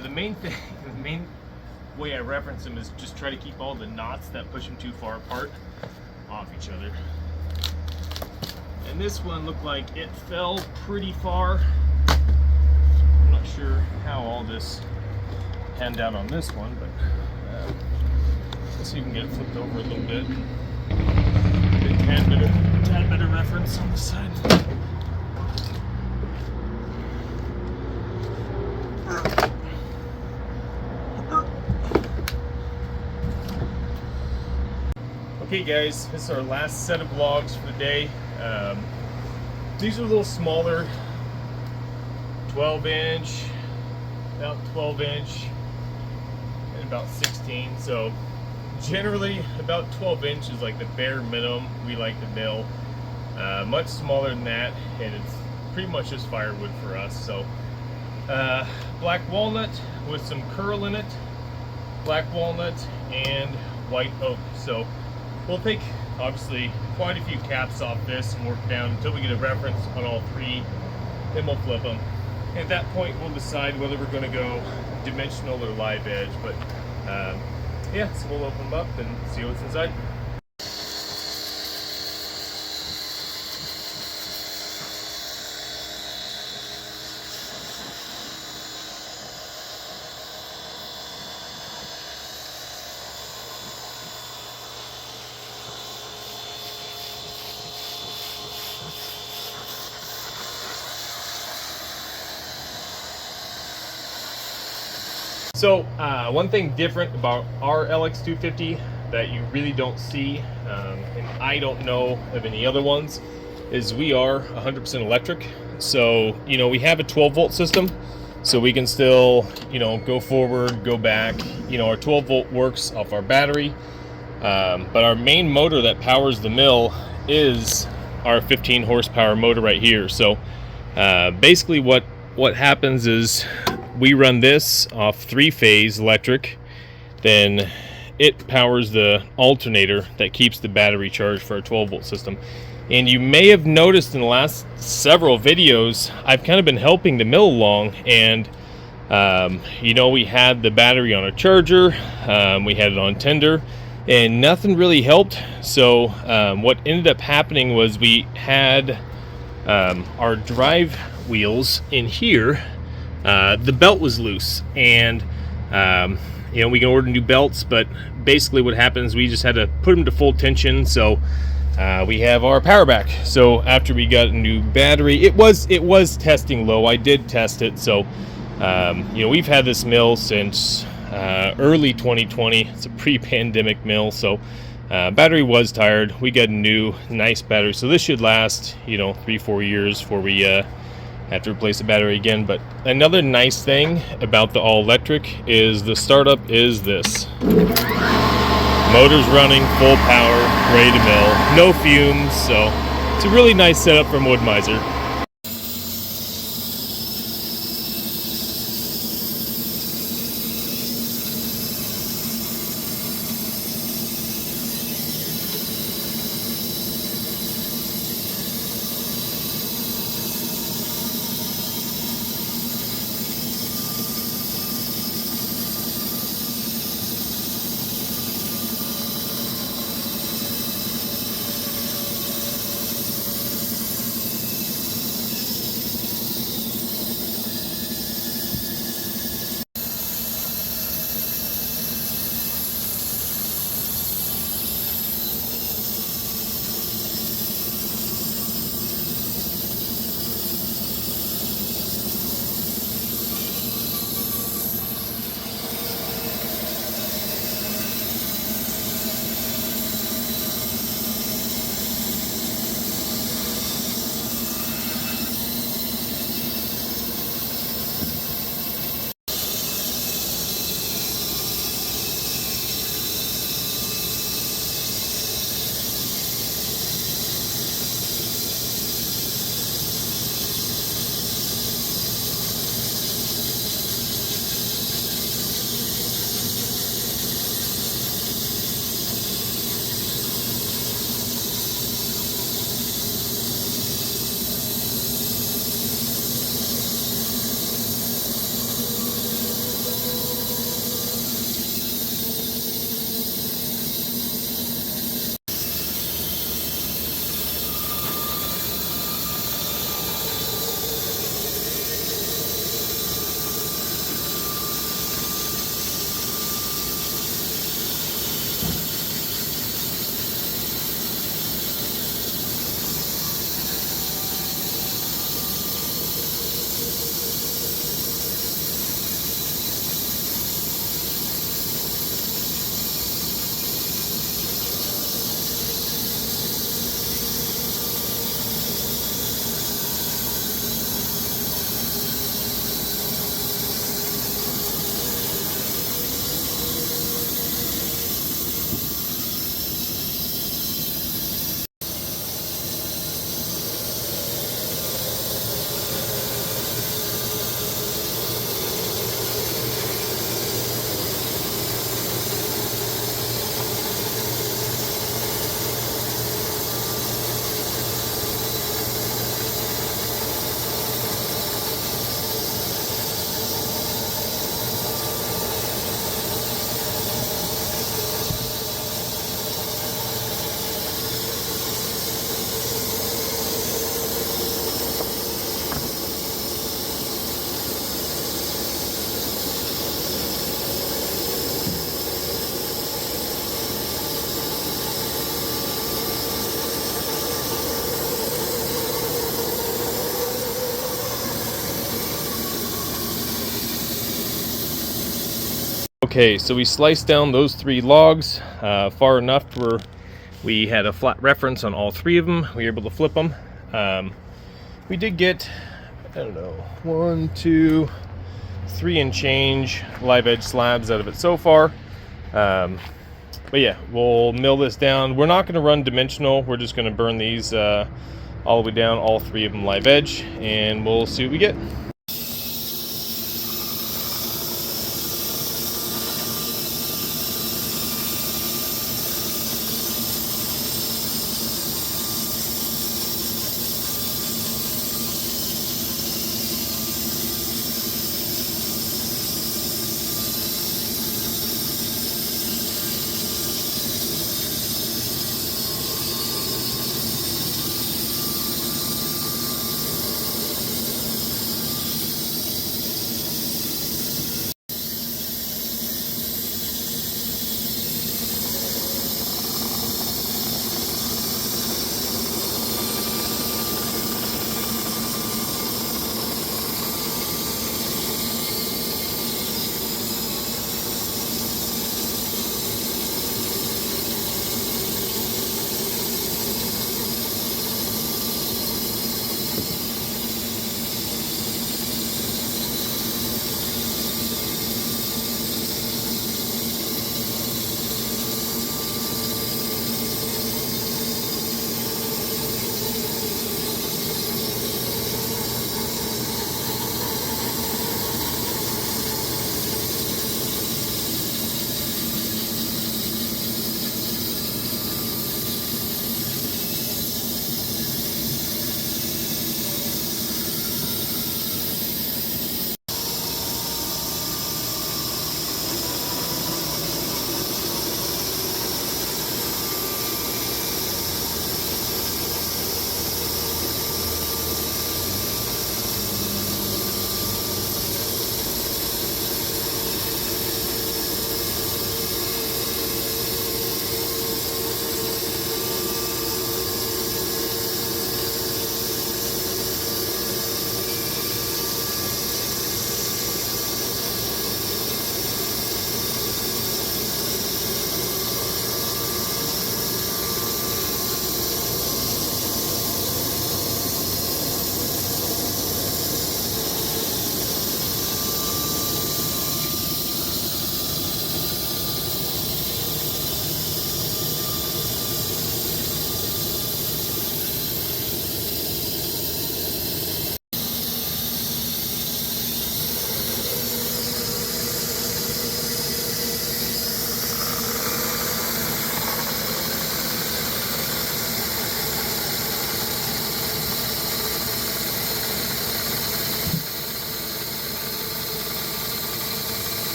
the main thing, the main way I reference them is just try to keep all the knots that push them too far apart off each other. And this one looked like it fell pretty far. I'm not sure how all this panned out on this one, but let's see if we can get it flipped over a little bit. Get a tad better reference on the side. Okay guys, this is our last set of vlogs for the day. These are a little smaller, 12 inch, about 12 inch, and about 16. So generally about 12 inch is like the bare minimum we like to mill. Much smaller than that, and it's pretty much just firewood for us. So black walnut with some curl in it, black walnut and white oak. So we'll take obviously quite a few caps off this and work down until we get a reference on all three. Then we'll flip them. At that point we'll decide whether we're going to go dimensional or live edge. But yeah, so we'll open them up and see what's inside. So one thing different about our LX250 that you really don't see, and I don't know of any other ones, is we are 100% electric. So, you know, we have a 12 volt system, so we can still, you know, go forward, go back. You know, our 12 volt works off our battery, but our main motor that powers the mill is our 15 horsepower motor right here. So basically what happens is we run this off 3-phase electric, then it powers the alternator that keeps the battery charged for our 12 volt system. And you may have noticed in the last several videos I've kind of been helping the mill along, and you know, we had the battery on a charger, we had it on tender, and nothing really helped. So what ended up happening was we had our drive wheels in here. The belt was loose, and you know, we can order new belts, but basically what happens, we just had to put them to full tension. So we have our power back. So after we got a new battery, it was testing low. I did test it. So you know, we've had this mill since early 2020. It's a pre-pandemic mill, so battery was tired. We got a new nice battery, so this should last, you know, 3-4 years before we have to replace the battery again. But another nice thing about the all electric is the startup is this. Motor's running full power, ready to mill, no fumes. So it's a really nice setup from Woodmizer. Okay, so we sliced down those 3 logs far enough where we had a flat reference on all 3 of them. We were able to flip them. We did get, I don't know, 1, 2, 3 and change live edge slabs out of it so far. But yeah, we'll mill this down. We're not going to run dimensional. We're just going to burn these all the way down, all 3 of them live edge, and we'll see what we get.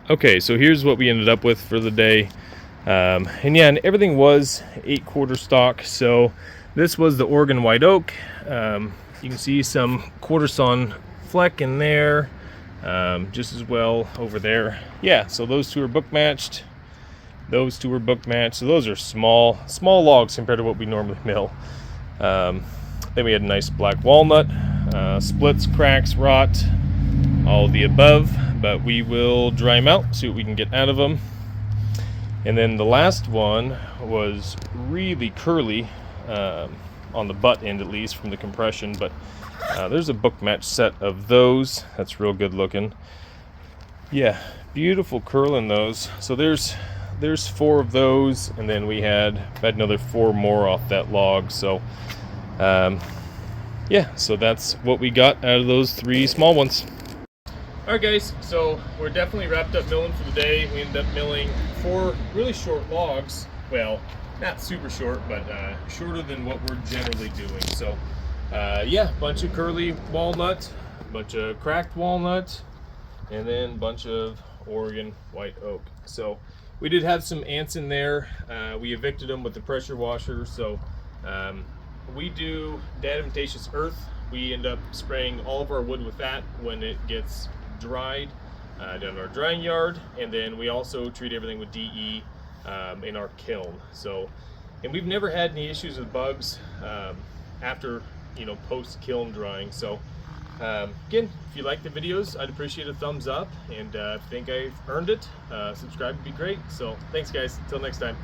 Okay, so here's what we ended up with for the day. And yeah, and everything was 8/4 stock. So this was the Oregon white oak. You can see some quarter sawn fleck in there, just as well over there. Yeah, so those 2 are book matched. Those 2 are book matched. So those are small logs compared to what we normally mill. Then we had a nice black walnut, splits, cracks, rot, all of the above. But we will dry them out, see what we can get out of them. And then the last one was really curly on the butt end, at least from the compression. But there's a book match set of those. That's real good looking. Yeah, beautiful curl in those. So there's there's 4 of those, and then we had another 4 more off that log. So yeah, so that's what we got out of those 3 small ones. Alright guys, so we're definitely wrapped up milling for the day. We ended up milling 4 really short logs. Well, not super short, but shorter than what we're generally doing. So yeah, bunch of curly walnut, bunch of cracked walnut, and then a bunch of Oregon white oak. So we did have some ants in there. We evicted them with the pressure washer. So we do diatomaceous earth. We end up spraying all of our wood with that when it gets dried down in our drying yard, and then we also treat everything with DE in our kiln. So, and we've never had any issues with bugs after, you know, post kiln drying. So again, if you like the videos, I'd appreciate a thumbs up, and if you think I've earned it, subscribe would be great. So thanks guys, until next time.